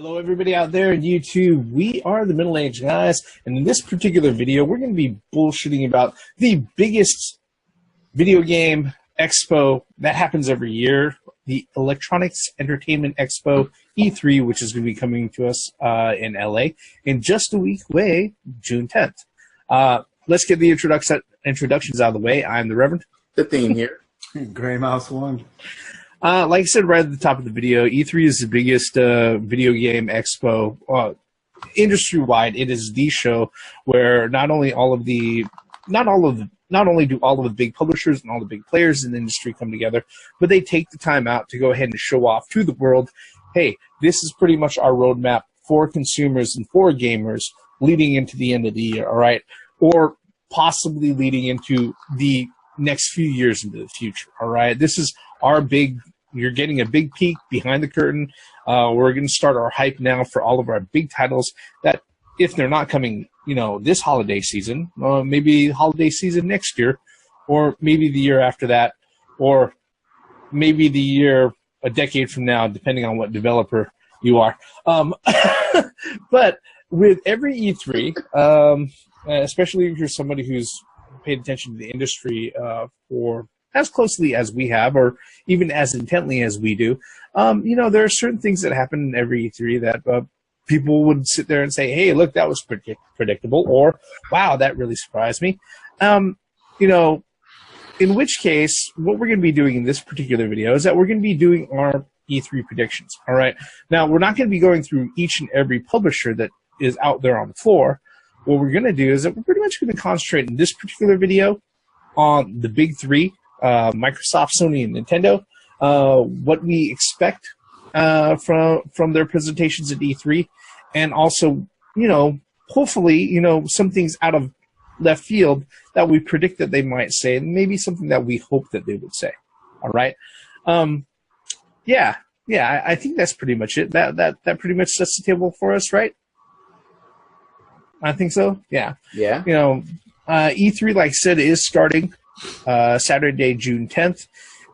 Hello everybody out there in YouTube. We are the Middle Age Guys, and in this particular video we're going to be bullshitting about the biggest video game expo that happens every year, the Electronics Entertainment Expo E3, which is going to be coming to us in LA in just a week away, June 10th. Let's get the introductions out of the way. I'm the Reverend. The theme here. Gray Mouse 1. Like I said right at the top of the video, E3 is the biggest video game expo industry-wide. It is the show where not only do all of the big publishers and all the big players in the industry come together, but they take the time out to go ahead and show off to the world, hey, this is pretty much our roadmap for consumers and for gamers leading into the end of the year, all right? Or possibly leading into the next few years into the future, all right? This is our big... You're getting a big peek behind the curtain. We're going to start our hype now for all of our big titles that, if they're not coming, this holiday season, maybe holiday season next year, or maybe the year after that, or maybe the year a decade from now, depending on what developer you are. But with every E3, especially if you're somebody who's paid attention to the industry for as closely as we have, or even as intently as we do, there are certain things that happen in every E3 that people would sit there and say, hey, look, that was predictable, or, wow, that really surprised me. In which case, what we're going to be doing in this particular video is that we're going to be doing our E3 predictions, all right? Now, we're not going to be going through each and every publisher that is out there on the floor. What we're going to do is that we're pretty much going to concentrate in this particular video on the big three, Microsoft, Sony, and Nintendo, what we expect from their presentations at E3, and also, hopefully, some things out of left field that we predict that they might say, and maybe something that we hope that they would say. All right, I think that's pretty much it. That pretty much sets the table for us, right? I think so. Yeah. Yeah. E3, like I said, is starting Saturday, June 10th,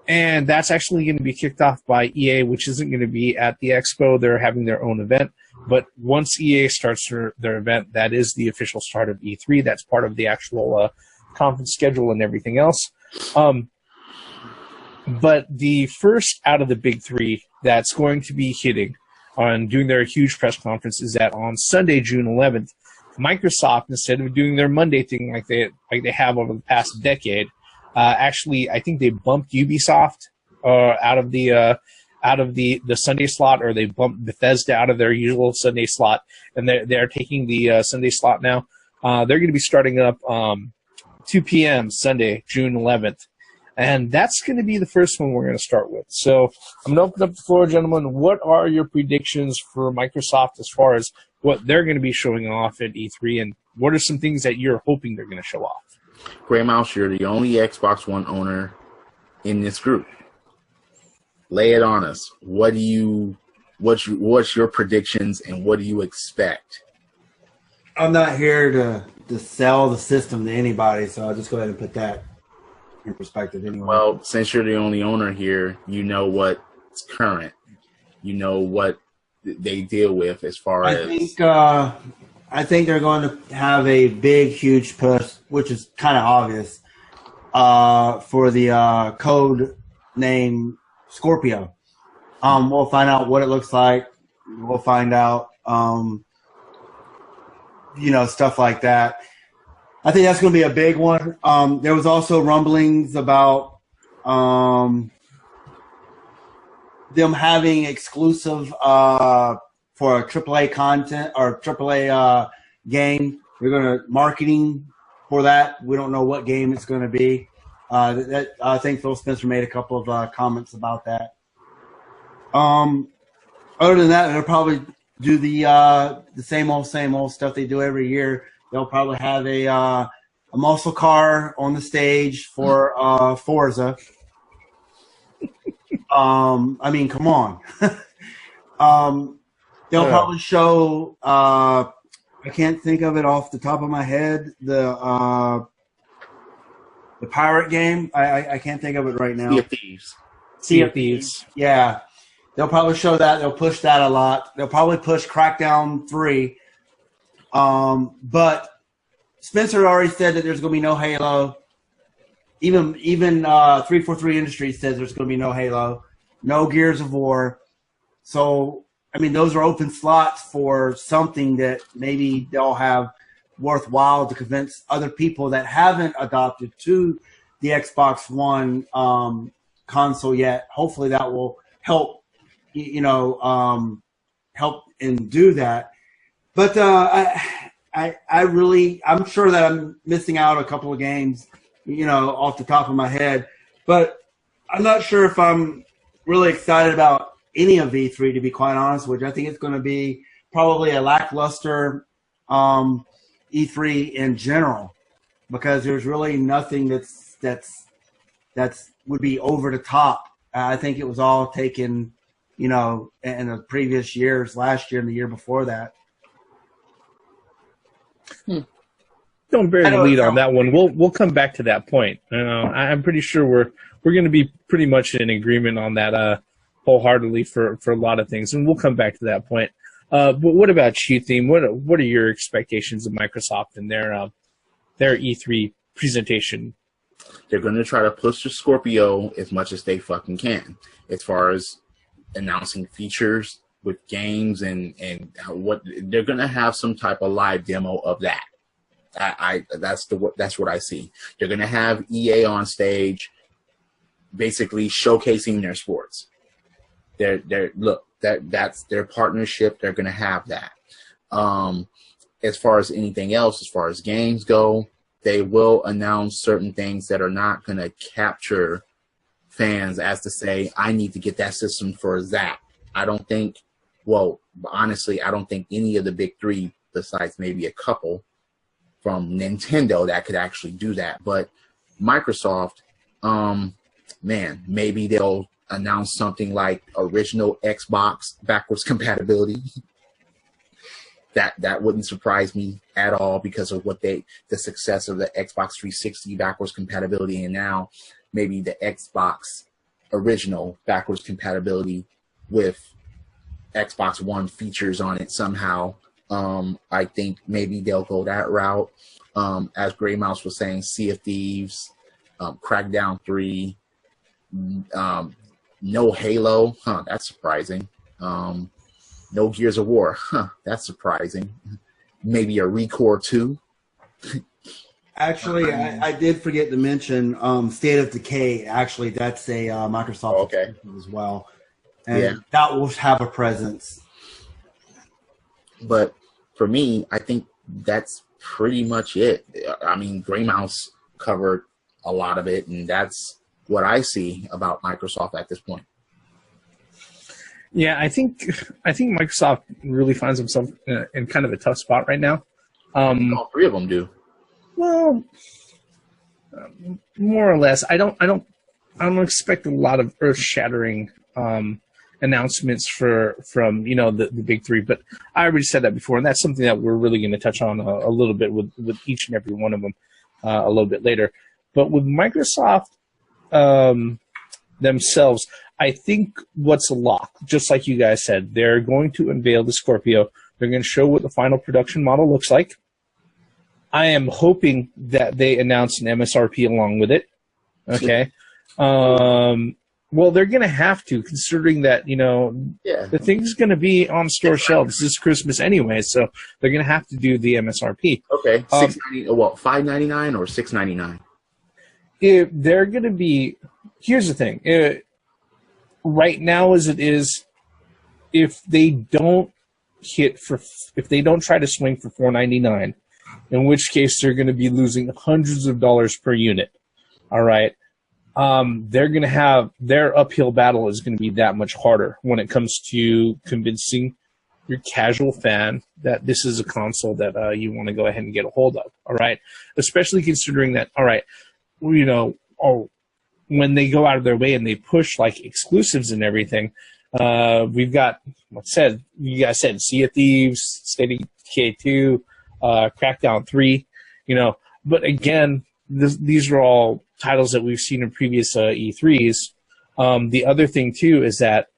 and that's actually going to be kicked off by EA, which isn't going to be at the expo. They're having their own event, but once EA starts their event, that is the official start of E3. That's part of the actual conference schedule and everything else. But the first out of the big three that's going to be hitting on doing their huge press conference is that on Sunday, June 11th, Microsoft, instead of doing their Monday thing like they have over the past decade, actually, I think they bumped Ubisoft out of the Sunday slot, or they bumped Bethesda out of their usual Sunday slot, and they're taking the Sunday slot now. They're going to be starting up 2 p.m. Sunday, June 11th, and that's going to be the first one we're going to start with. So I'm going to open up the floor, gentlemen. What are your predictions for Microsoft as far as what they're going to be showing off at E3, and what are some things that you're hoping they're going to show off? Gray Mouse, you're the only Xbox One owner in this group. Lay it on us. What's your predictions, and what do you expect? I'm not here to sell the system to anybody, so I'll just go ahead and put that in perspective anyway. Well, since you're the only owner here, you know what's current. You know what they deal with as far as... I think they're going to have a big, huge push, which is kind of obvious, for the code name Scorpio. We'll find out what it looks like. We'll find out, stuff like that. I think that's going to be a big one. There was also rumblings about them having exclusive for a AAA content or AAA game. We're going to marketing for that. We don't know what game it's going to be. I think Phil Spencer made a couple of comments about that. Other than that, they'll probably do the same old stuff they do every year. They'll probably have a muscle car on the stage for Forza. I mean, come on. They'll probably show, I can't think of it off the top of my head, the pirate game. I can't think of it right now. Sea of Thieves. Sea of Thieves. Yeah. They'll probably show that. They'll push that a lot. They'll probably push Crackdown 3. But Spencer already said that there's going to be no Halo. Even 343 Industries says there's going to be no Halo, no Gears of War. So, I mean, those are open slots for something that maybe they'll have worthwhile to convince other people that haven't adopted to the Xbox One console yet. Hopefully that will help, help and do that. But I'm sure that I'm missing out a couple of games, off the top of my head. But I'm not sure if I'm really excited about any of E3, to be quite honest with you. I think it's going to be probably a lackluster E3 in general, because there's really nothing that's would be over the top. I think it was all taken, in the previous years, last year and the year before that. Don't bear the lead on that one. We'll come back to that point. I'm pretty sure we're going to be pretty much in agreement on that wholeheartedly for a lot of things, and we'll come back to that point. But what about you, Theme? What are your expectations of Microsoft and their E3 presentation? They're going to try to push the Scorpio as much as they fucking can, as far as announcing features with games and what they're going to have some type of live demo of that. That's what I see. They're going to have EA on stage, basically showcasing their sports. That's their partnership. They're going to have that. As far as anything else, as far as games go, they will announce certain things that are not going to capture fans, as to say, I need to get that system for that. I don't think, honestly, I don't think any of the big three, besides maybe a couple from Nintendo, that could actually do that. But Microsoft, maybe they'll announce something like original Xbox backwards compatibility. That wouldn't surprise me at all, because of the success of the Xbox 360 backwards compatibility, and now maybe the Xbox original backwards compatibility with Xbox One features on it somehow. I think maybe they'll go that route. As Grey Mouse was saying, Sea of Thieves, Crackdown 3, no Halo, that's surprising. No Gears of War, that's surprising. Maybe a Recore 2. Actually, I did forget to mention State of Decay. Actually, that's a Microsoft exclusive as well. And that will have a presence. But for me, I think that's pretty much it. I mean, Grey Mouse covered a lot of it, and that's what I see about Microsoft at this point. Yeah, I think Microsoft really finds themselves in kind of a tough spot right now. All three of them do. Well, more or less. I don't expect a lot of earth-shattering announcements from the big three, but I already said that before, and that's something that we're really going to touch on a little bit with each and every one of them a little bit later. But with Microsoft themselves, I think what's a lock, just like you guys said, they're going to unveil the Scorpio. They're going to show what the final production model looks like. I am hoping that they announce an MSRP along with it. Okay. Well, they're going to have to, considering that, the thing's going to be on store shelves this Christmas anyway, so they're going to have to do the MSRP. Okay. $5.99 or $6.99? If they're going to be, here's the thing. Right now, as it is, if they don't try to swing for $4.99, in which case they're going to be losing hundreds of dollars per unit. All right. They're going to have their uphill battle is going to be that much harder when it comes to convincing your casual fan that this is a console that you want to go ahead and get a hold of. All right. Especially considering that, all right, when they go out of their way and they push like exclusives and everything, we've got, you guys said Sea of Thieves, State of Decay 2, Crackdown 3, but again, these are all titles that we've seen in previous E3s. The other thing too is that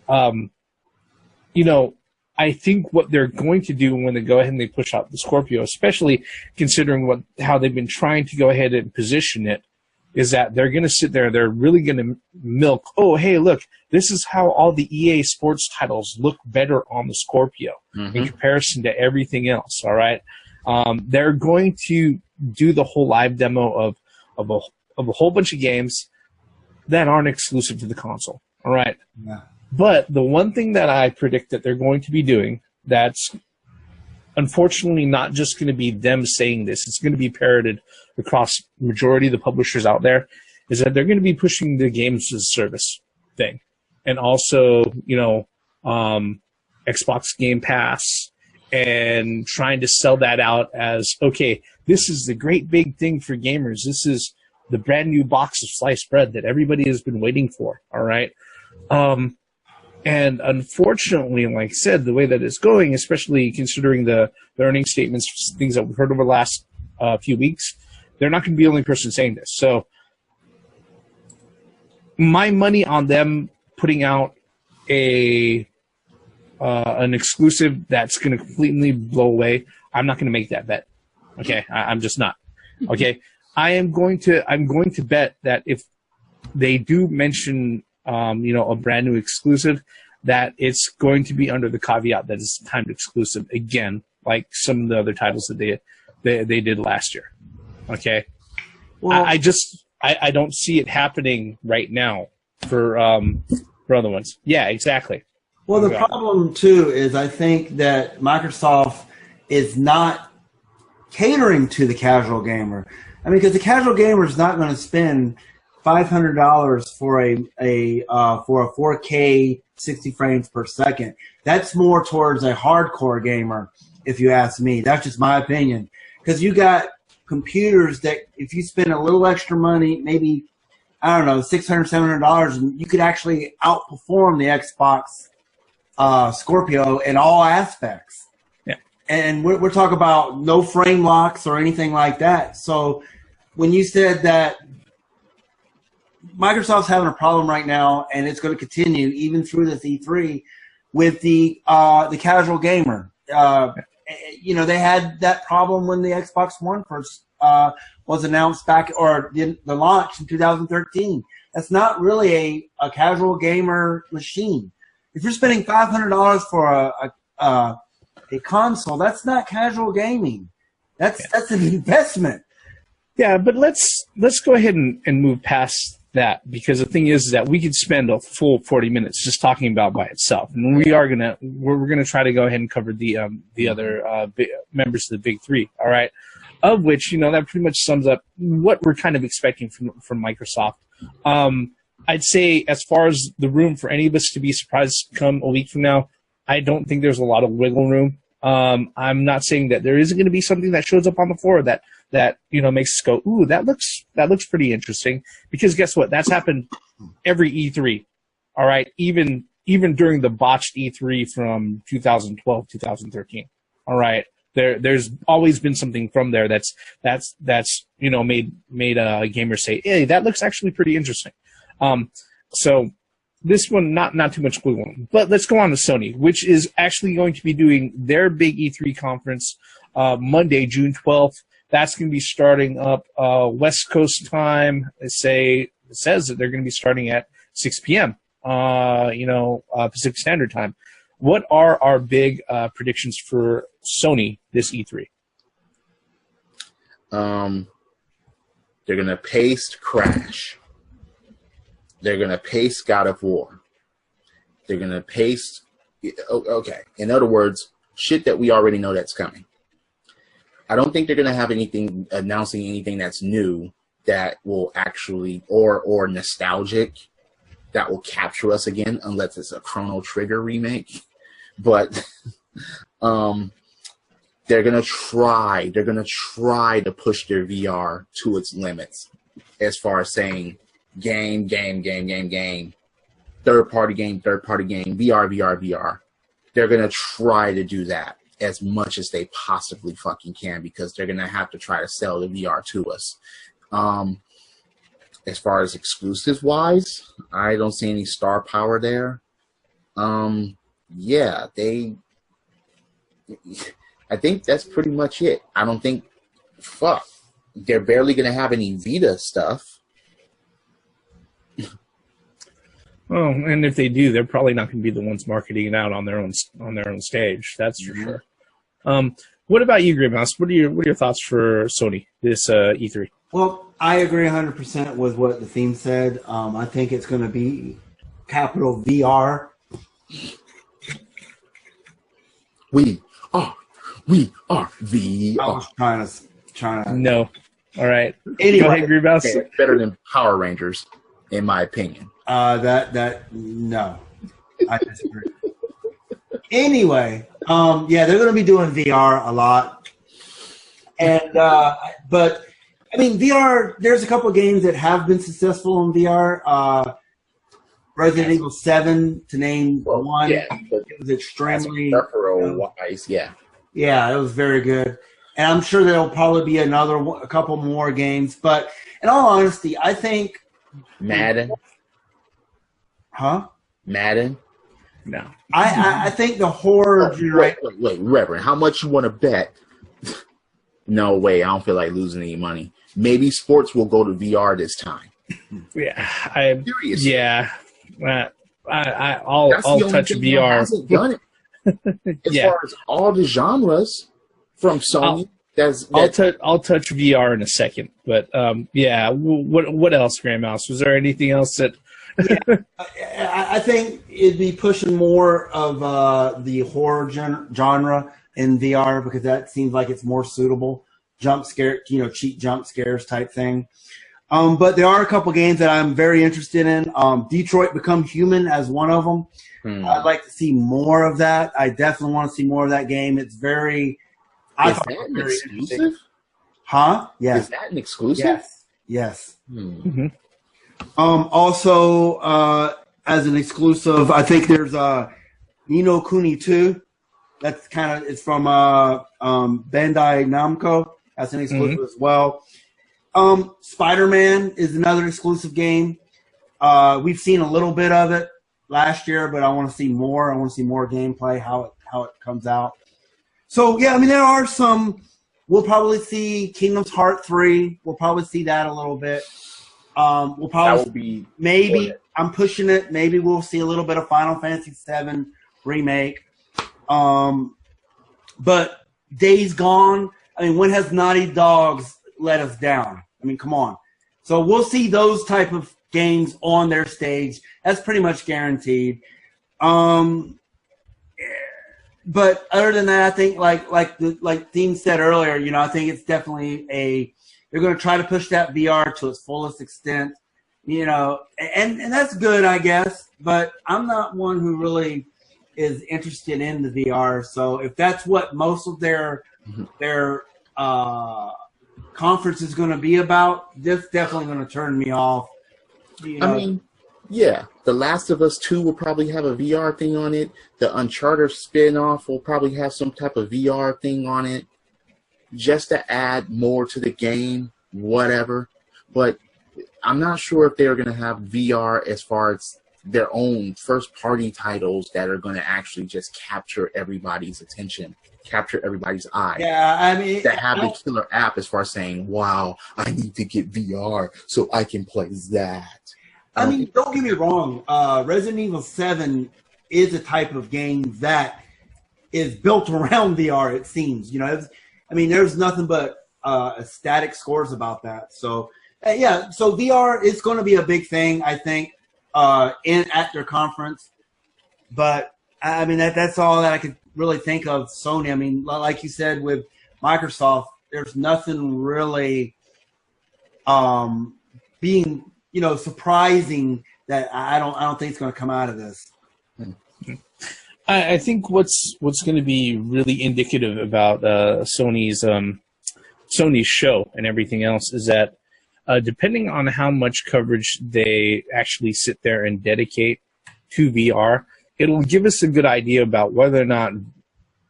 You know, I think what they're going to do when they go ahead and they push out the Scorpio, especially considering how they've been trying to go ahead and position it, is that they're going to sit there, they're really going to milk, oh, hey, look, this is how all the EA sports titles look better on the Scorpio in comparison to everything else, all right? They're going to do the whole live demo of a whole bunch of games that aren't exclusive to the console, all right? Yeah. But the one thing that I predict that they're going to be doing that's unfortunately not just going to be them saying this, it's going to be parroted across majority of the publishers out there, is that they're going to be pushing the games as a service thing. And also, you know, Xbox Game Pass, and trying to sell that out as, okay, this is the great big thing for gamers. This is the brand new box of sliced bread that everybody has been waiting for, all right? And unfortunately, like I said, the way that it's going, especially considering the earnings statements, things that we've heard over the last few weeks, they're not going to be the only person saying this. So my money on them putting out an exclusive that's going to completely blow away, I'm not going to make that bet. Okay, I'm just not. Okay, I'm going to bet that if they do mention you know, a brand new exclusive, that it's going to be under the caveat that it's timed exclusive again, like some of the other titles that they did last year. Okay, well, I don't see it happening right now for other ones. Yeah, exactly. Well, the problem too is I think that Microsoft is not catering to the casual gamer. I mean, because the casual gamer is not going to spend $500 for a 4K 60 frames per second. That's more towards a hardcore gamer, if you ask me. That's just my opinion. Because you got computers that if you spend a little extra money, maybe, I don't know, $600, $700, and you could actually outperform the Xbox Scorpio in all aspects. Yeah. And we're talking about no frame locks or anything like that. So when you said that Microsoft's having a problem right now, and it's going to continue even through this E3 with the casual gamer. You know, they had that problem when the Xbox One first was announced back, or the launch in 2013. That's not really a casual gamer machine. If you're spending $500 for a console, that's not casual gaming. That's an investment. Yeah, but let's go ahead and move past that, because the thing is that we could spend a full 40 minutes just talking about by itself, and we're gonna try to go ahead and cover the other members of the big three. All right, of which, you know, that pretty much sums up what we're kind of expecting from Microsoft. I'd say as far as the room for any of us to be surprised come a week from now, I don't think there's a lot of wiggle room. I'm not saying that there isn't going to be something that shows up on the floor that you know makes us go, ooh, that looks pretty interesting. Because guess what? That's happened every E3. All right, even during the botched E3 from 2012, 2013. All right, there's always been something from there that's you know made gamers say, hey, that looks actually pretty interesting. So this one, not too much wiggle room. But let's go on to Sony, which is actually going to be doing their big E3 conference Monday, June 12th. That's going to be starting up West Coast time. It says that they're going to be starting at 6 p.m. Pacific Standard Time. What are our big predictions for Sony this E3? They're going to paste Crash. They're going to paste God of War. They're going to paste... Okay. In other words, shit that we already know that's coming. I don't think they're going to have announcing anything that's new that will actually... Or nostalgic that will capture us again, unless it's a Chrono Trigger remake. But they're going to try to push their VR to its limits as far as saying... Game, third-party game, VR. They're going to try to do that as much as they possibly fucking can, because they're going to have to try to sell the VR to us. As far as exclusives-wise, I don't see any star power there. Yeah, I think that's pretty much it. I don't think, they're barely going to have any Vita stuff. Oh, and if they do, they're probably not going to be the ones marketing it out on their own stage. That's for sure. What about you, Gray Mouse? What are your thoughts for Sony this E3? Well, I agree 100% with what the theme said. I think it's going to be capital VR. We are VR. I was trying to. No. All right. Anyway, go ahead, Gray Mouse. Okay, it's better than Power Rangers, in my opinion. No, I disagree. Anyway, yeah, they're going to be doing VR a lot, and but I mean VR. There's a couple of games that have been successful in VR. Resident Evil 7, to name one. Yeah, it was extremely wise. Yeah, it was very good, and I'm sure there'll probably be a couple more games. But in all honesty, I think Madden. Huh? Madden? No. I think the horror generation. Wait, Reverend, how much you want to bet? No way, I don't feel like losing any money. Maybe sports will go to VR this time. Yeah, Seriously. Yeah, I'll touch VR. Hasn't done it. As far as all the genres from Sony, I'll touch VR in a second. But yeah, what else, Graham Mouse? Was there anything else that? Yeah, I think it'd be pushing more of the horror genre in VR because that seems like it's more suitable. Jump scare, cheap jump scares type thing. But there are a couple games that I'm very interested in. Detroit Become Human as one of them. I'd like to see more of that. I definitely want to see more of that game. It's very. Is that an exclusive? Huh? Yes. Is that an exclusive? Yes. Mm-hmm. Also, as an exclusive, I think there's Ni no Kuni 2. That's it's from Bandai Namco. That's an exclusive as well. Spider-Man is another exclusive game. We've seen a little bit of it last year, but I want to see more. I want to see more gameplay, how it comes out. So yeah, I mean there are some. We'll probably see Kingdom's Heart 3. We'll probably see that a little bit. We'll probably I'm pushing it. Maybe we'll see a little bit of Final Fantasy VII remake. But Days Gone. I mean, when has Naughty Dogs let us down? I mean, come on. So we'll see those type of games on their stage. That's pretty much guaranteed. But other than that, I think like Dean said earlier, I think it's definitely they're going to try to push that VR to its fullest extent, and that's good, I guess. But I'm not one who really is interested in the VR. So if that's what most of their conference is going to be about, this definitely going to turn me off. I mean, yeah, The Last of Us 2 will probably have a VR thing on it. The Uncharted spin-off will probably have some type of VR thing on it, just to add more to the game, whatever. But I'm not sure if they're going to have VR as far as their own first-party titles that are going to actually just capture everybody's attention, capture everybody's eye. Yeah, I mean, that have the killer app as far as saying, "Wow, I need to get VR so I can play that." I mean, don't get me wrong. Resident Evil 7 is a type of game that is built around VR. It seems, there's nothing but static scores about that. So, yeah. So VR is going to be a big thing, I think, at their conference. But I mean, that's all that I could really think of. Sony. I mean, like you said with Microsoft, there's nothing really being surprising that I don't think it's going to come out of this. I think what's going to be really indicative about Sony's show and everything else is that depending on how much coverage they actually sit there and dedicate to VR, it'll give us a good idea about whether or not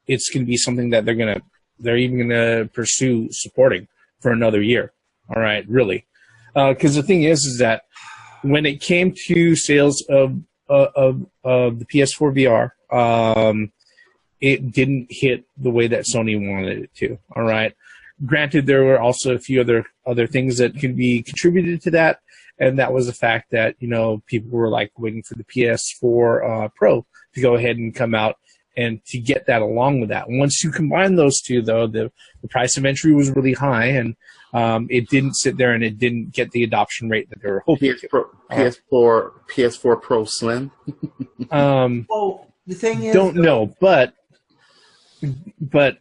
it's going to be something that they're even going to pursue supporting for another year. All right, really. Because the thing is that when it came to sales of of the PS4 VR, it didn't hit the way that Sony wanted it to. All right. Granted, there were also a few other things that could be contributed to that, and that was the fact that, you know, people were like waiting for the PS4 Pro to go ahead and come out and to get that along with that. Once you combine those two, though, the price of entry was really high, and it didn't sit there and it didn't get the adoption rate that they were hoping. PS4 Pro Slim. Well, the thing is, don't know, but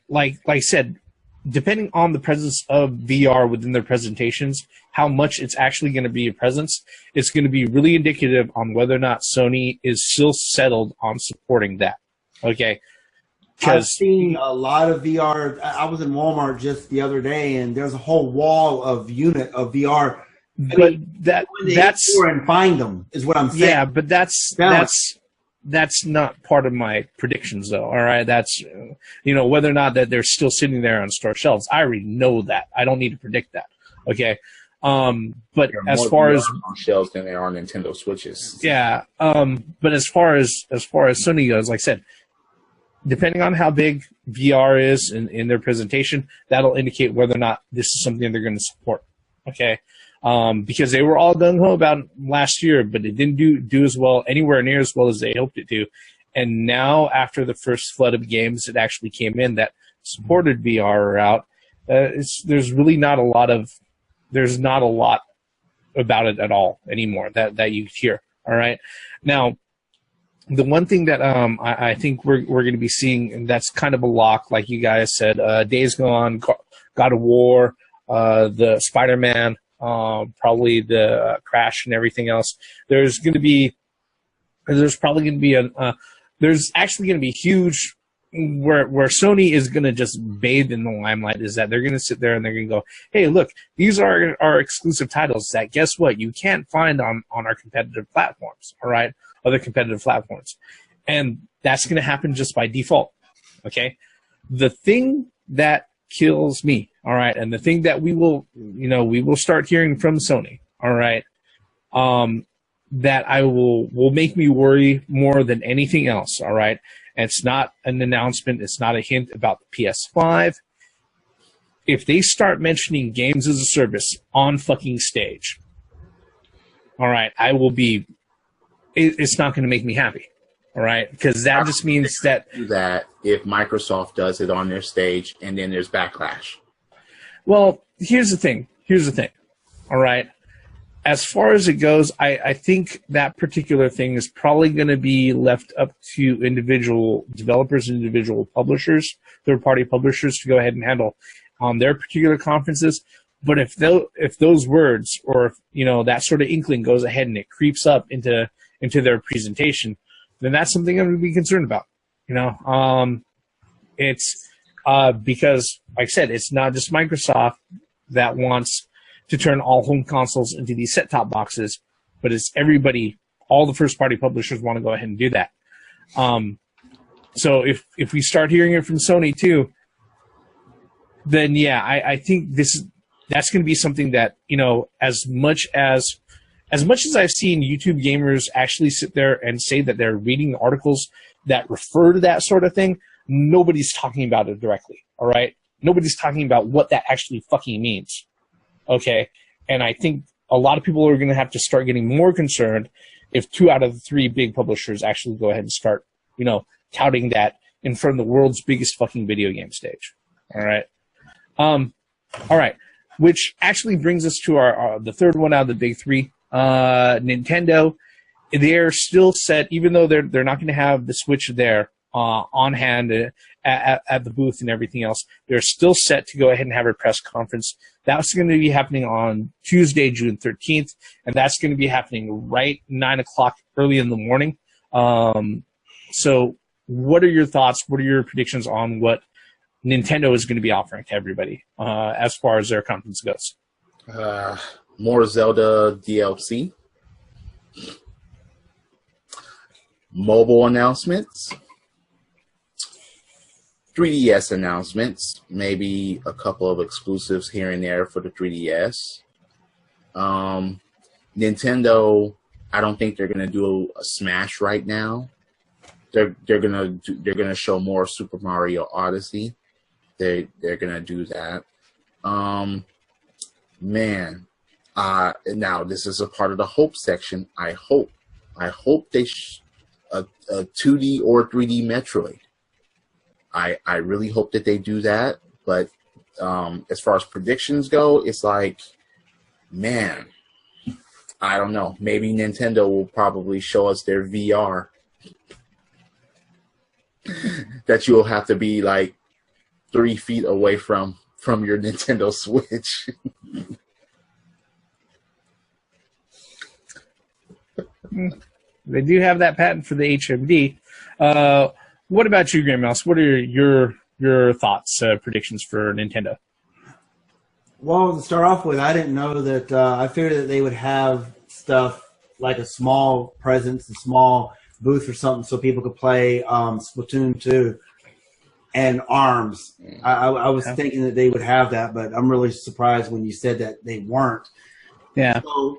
like I said, depending on the presence of VR within their presentations, how much it's actually going to be a presence, it's going to be really indicative on whether or not Sony is still settled on supporting that. Okay. I've seen a lot of VR. I was in Walmart just the other day, and there's a whole wall of unit of VR. But that's and find them is what I'm saying. Yeah, but that's not part of my predictions, though. All right, that's you know, whether or not that they're still sitting there on store shelves. I already know that. I don't need to predict that. Okay. But as far as on shelves than there are Nintendo Switches. Yeah. But as far as Sony goes, like I said, depending on how big VR is in their presentation, that'll indicate whether or not this is something they're going to support. Okay. Because they were all gung ho about it last year, but it didn't do as well, anywhere near as well as they hoped it to. And now, after the first flood of games that actually came in that supported VR out, there's really not a lot about it at all anymore that you hear. All right. Now, the one thing that I think we're going to be seeing, and that's kind of a lock, like you guys said, Days Gone, God of War, the Spider-Man, probably the Crash and everything else. There's actually going to be huge where Sony is going to just bathe in the limelight, is that they're going to sit there and they're going to go, hey, look, these are our exclusive titles that, guess what, you can't find on our competitive platforms, all right, other competitive platforms. And that's going to happen just by default, okay? The thing that kills me, all right, and the thing that we will start hearing from Sony, all right, that will make me worry more than anything else, all right? And it's not an announcement. It's not a hint about the PS5. If they start mentioning games as a service on fucking stage, all right, I will be. It's not going to make me happy, all right, because that just means that if Microsoft does it on their stage and then there's backlash. Well, here's the thing. All right. As far as it goes, I think that particular thing is probably going to be left up to individual developers, individual publishers, third-party publishers to go ahead and handle on their particular conferences. But if those words, or that sort of inkling goes ahead and it creeps up into their presentation, then that's something I'm going to be concerned about. It's because, like I said, it's not just Microsoft that wants to turn all home consoles into these set-top boxes, but it's everybody. All the first-party publishers want to go ahead and do that. So if we start hearing it from Sony too, then yeah, I think that's going to be something that, as much as I've seen YouTube gamers actually sit there and say that they're reading articles that refer to that sort of thing, nobody's talking about it directly. All right, nobody's talking about what that actually fucking means. Okay, and I think a lot of people are going to have to start getting more concerned if 2 out of the 3 big publishers actually go ahead and start, touting that in front of the world's biggest fucking video game stage. All right, which actually brings us to our the third one out of the big 3, Nintendo. They're still set, even though they're not going to have the Switch there on hand at the booth and everything else. They're still set to go ahead and have a press conference. That's going to be happening on Tuesday, June 13th, and that's going to be happening right 9 o'clock early in the morning. So what are your thoughts? What are your predictions on what Nintendo is going to be offering to everybody as far as their conference goes? More Zelda DLC. Mobile announcements. 3DS announcements, maybe a couple of exclusives here and there for the 3DS. Nintendo, I don't think they're gonna do a Smash right now. They're gonna show more Super Mario Odyssey. They're gonna do that. Man, now this is a part of the hope section. I hope they a 2D or 3D Metroid. I really hope that they do that. But as far as predictions go, it's like, man, I don't know. Maybe Nintendo will probably show us their VR. That you'll have to be like 3 feet away from your Nintendo Switch. They do have that patent for the HMD. What about you, Graham Mouse? What are your thoughts, predictions for Nintendo? Well, to start off with, I didn't know that. I figured that they would have stuff like a small presence, a small booth or something, so people could play Splatoon 2 and ARMS. I was thinking that they would have that, but I'm really surprised when you said that they weren't. Yeah. So,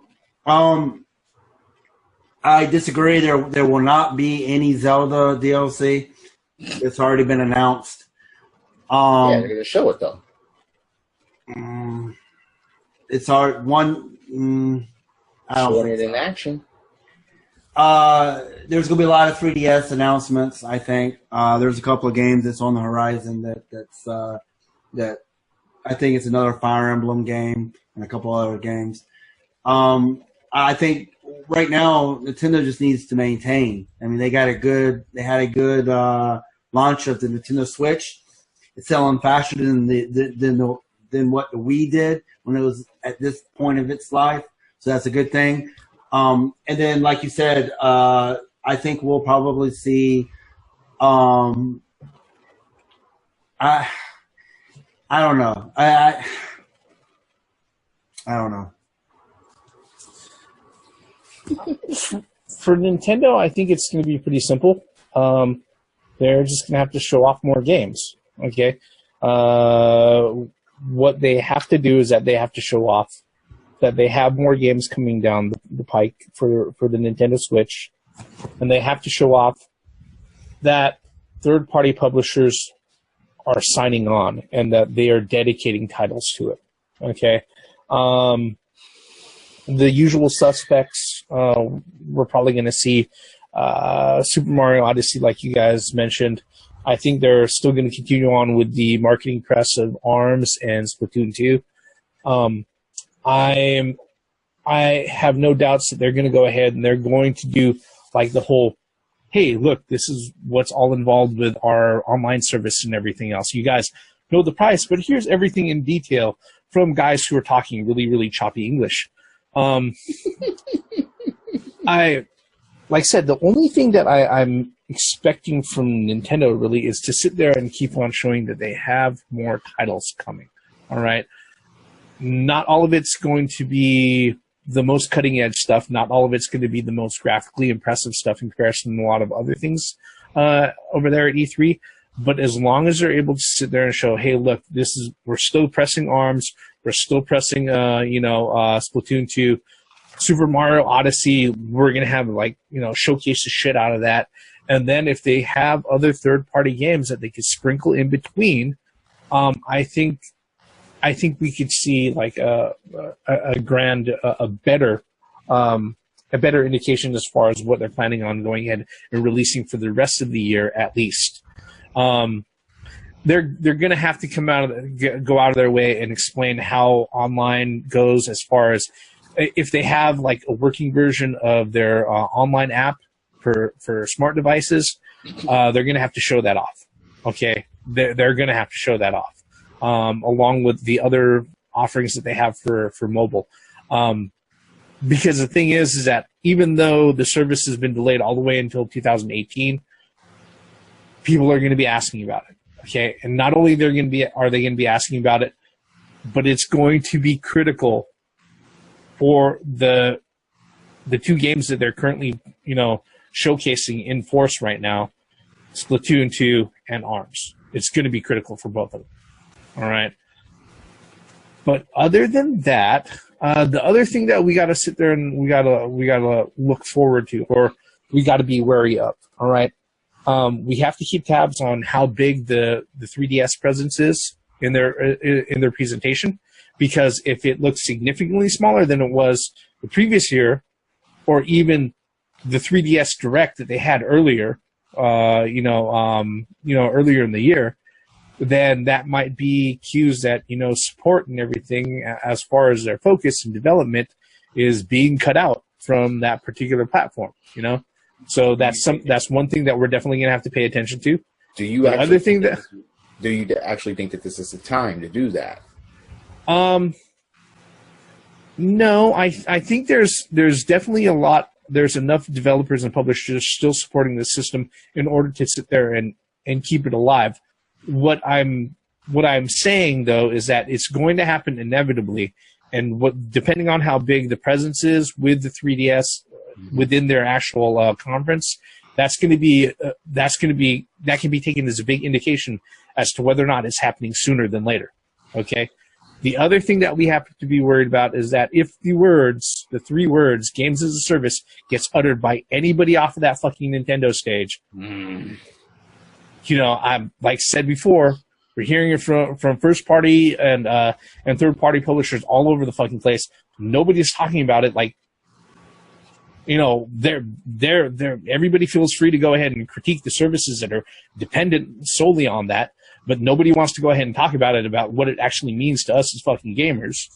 I disagree. There will not be any Zelda DLC. It's already been announced. Yeah, they're going to show it, though. It's our one. I don't Showing think it in so. action. There's going to be a lot of 3DS announcements, I think. There's a couple of games that's on the horizon that I think it's another Fire Emblem game and a couple other games. I think right now Nintendo just needs to maintain. I mean, they had a good launch of the Nintendo Switch. It's selling faster than what the Wii did when it was at this point of its life. So that's a good thing. And then, like you said, I think we'll probably see. I don't know. I don't know. For Nintendo, I think it's going to be pretty simple. They're just going to have to show off more games. Okay. What they have to do is that they have to show off that they have more games coming down the pike for the Nintendo Switch, and they have to show off that third-party publishers are signing on and that they are dedicating titles to it. Okay. The usual suspects, we're probably going to see Super Mario Odyssey, like you guys mentioned. I think they're still going to continue on with the marketing press of ARMS and Splatoon 2. I have no doubts that they're going to go ahead and they're going to do like the whole, hey, look, this is what's all involved with our online service and everything else. You guys know the price, but here's everything in detail from guys who are talking really, really choppy English. Like I said, the only thing that I'm expecting from Nintendo really is to sit there and keep on showing that they have more titles coming. All right. Not all of it's going to be the most cutting edge stuff. Not all of it's going to be the most graphically impressive stuff in comparison to a lot of other things over there at E3. But as long as they're able to sit there and show, hey, look, we're still pressing ARMS, we're still pressing, Splatoon 2, Super Mario Odyssey, we're going to have, showcase the shit out of that. And then if they have other third-party games that they could sprinkle in between, I think we could see like a better indication as far as what they're planning on going ahead and releasing for the rest of the year at least. They're going to have to go out of their way and explain how online goes as far as if they have like a working version of their online app for smart devices. They're going to have to show that off. Okay, they're going to have to show that off along with the other offerings that they have for mobile. Because the thing is that even though the service has been delayed all the way until 2018. People are going to be asking about it, okay? And not only are they going to be asking about it, but it's going to be critical for the two games that they're currently, showcasing in force right now, Splatoon 2 and ARMS. It's going to be critical for both of them. All right. But other than that, the other thing that we got to sit there and we gotta look forward to, or we got to be wary of. All right, we have to keep tabs on how big the 3DS presence is in their presentation, because if it looks significantly smaller than it was the previous year, or even the 3DS Direct that they had earlier, earlier in the year, then that might be cues that, support and everything as far as their focus and development is being cut out from that particular platform, So that's one thing that we're definitely going to have to pay attention to. Do you actually think that this is the time to do that? No, I think there's definitely there's enough developers and publishers still supporting the system in order to sit there and keep it alive. What I'm saying though is that it's going to happen inevitably, and depending on how big the presence is with the 3DS within their actual conference, that can be taken as a big indication as to whether or not it's happening sooner than later. Okay. The other thing that we have to be worried about is that if the 3 words, games as a service, gets uttered by anybody off of that fucking Nintendo stage, I'm like said before, we're hearing it from first party and third party publishers all over the fucking place. Nobody's talking about it. Like, everybody feels free to go ahead and critique the services that are dependent solely on that, but nobody wants to go ahead and talk about it, about what it actually means to us as fucking gamers.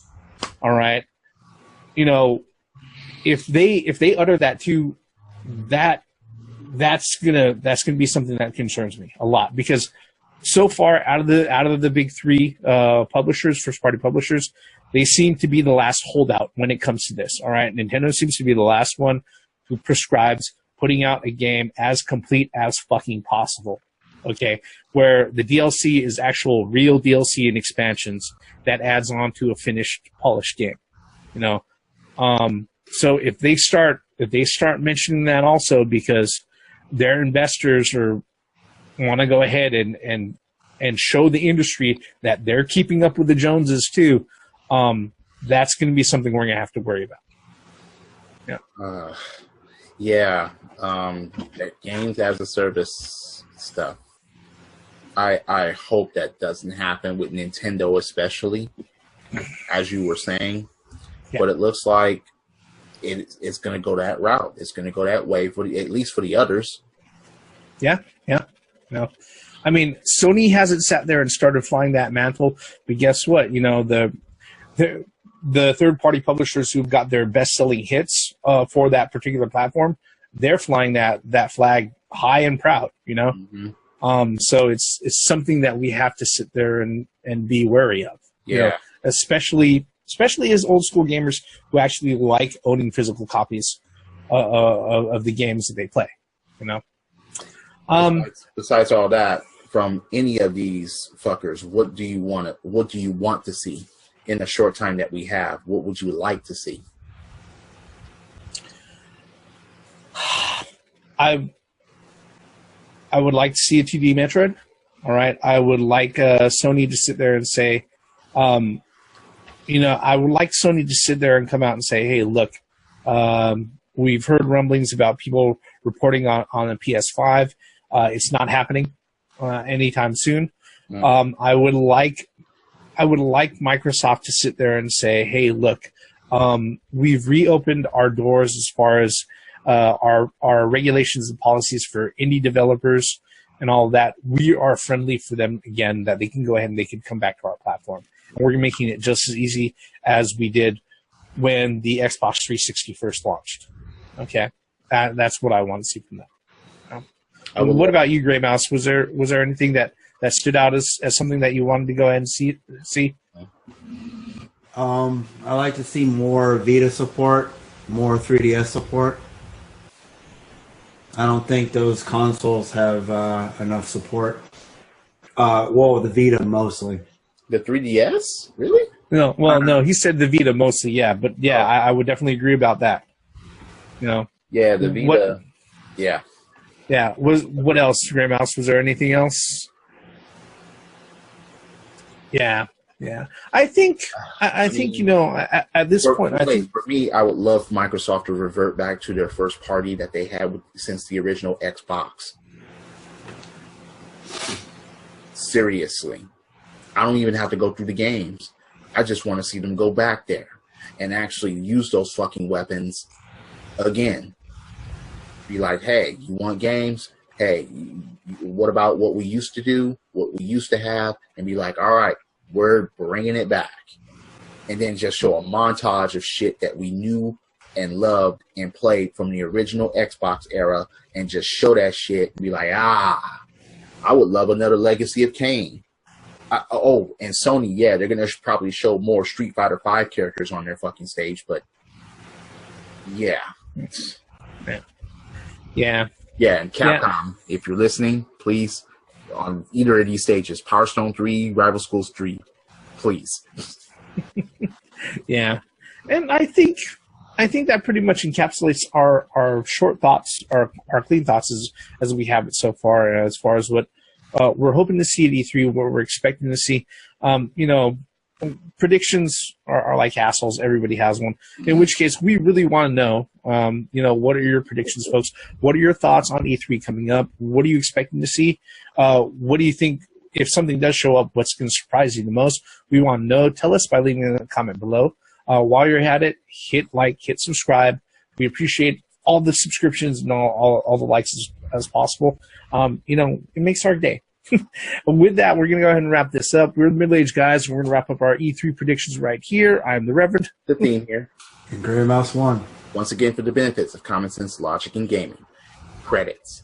All right. If they utter that too, that's gonna be something that concerns me a lot, because so far out of the big 3 publishers, first party publishers, they seem to be the last holdout when it comes to this. All right, Nintendo seems to be the last one who prescribes putting out a game as complete as fucking possible. Okay, where the DLC is actual real DLC and expansions that adds on to a finished, polished game. So if they start mentioning that also, because their investors want to go ahead and show the industry that they're keeping up with the Joneses too, that's going to be something we're going to have to worry about. Yeah. That games as a service stuff. I hope that doesn't happen with Nintendo, especially, as you were saying. Yeah. But it looks like it's going to go that route. It's going to go that way, at least for the others. Yeah. No. I mean, Sony hasn't sat there and started flying that mantle, but guess what? The third-party publishers who've got their best-selling hits for that particular platform, they're flying that flag high and proud. Mm-hmm. So it's something that we have to sit there and be wary of. Yeah. Especially as old-school gamers who actually like owning physical copies of the games that they play. Besides all that, from any of these fuckers, what do you want to see in the short time that we have? What would you like to see? I would like to see a 2D Metroid. All right. I would like Sony to sit there and say, I would like Sony to sit there and come out and say, hey, look, we've heard rumblings about people reporting on a PS5. It's not happening anytime soon. No. I would like Microsoft to sit there and say, hey, look, we've reopened our doors as far as our regulations and policies for indie developers and all of that. We are friendly for them again, that they can go ahead and they can come back to our platform. And we're making it just as easy as we did when the Xbox 360 first launched. Okay, that's what I want to see from them. What about you, Grey Mouse? Was there anything that stood out as something that you wanted to go ahead and see? I like to see more Vita support, more 3DS support. I don't think those consoles have enough support. The Vita mostly. The 3DS? Really? No, no. He said the Vita mostly, yeah. But yeah, I would definitely agree about that. Yeah, the Vita. Yeah. Yeah. What else, Grey Mouse? Was there anything else? Yeah. Yeah, I think you know at this point, I think for me, I would love Microsoft to revert back to their first party that they had since the original Xbox. Seriously, I don't even have to go through the games. I just want to see them go back there and actually use those fucking weapons again. Be like, hey, you want games? Hey, what about what we used to do, what we used to have? And be like, all right, we're bringing it back. And then just show a montage of shit that we knew and loved and played from the original Xbox era, and just show that shit and be like, I would love another Legacy of Kain. And Sony, yeah, they're going to probably show more Street Fighter V characters on their fucking stage, but yeah. Yeah. Yeah, and Capcom, if you're listening, please, on either of these stages, Power Stone 3, Rival Schools 3, please. Yeah. And I think that pretty much encapsulates our short thoughts, our clean thoughts as we have it so far as what we're hoping to see at E3, what we're expecting to see. You know, predictions are like assholes. Everybody has one. In which case, we really want to know, you know, what are your predictions, folks? What are your thoughts on E3 coming up? What are you expecting to see? What do you think, if something does show up, what's going to surprise you the most? We want to know. Tell us by leaving a comment below. While you're at it, hit like, hit subscribe. We appreciate all the subscriptions and all the likes as possible. You know, it makes our day. With that, we're going to go ahead and wrap this up. We're the middle-aged guys, and we're going to wrap up our E3 predictions right here. I'm the Reverend. The Theme here. And Gray Mouse 1. Once again, for the benefits of common sense, logic, and gaming. Credits.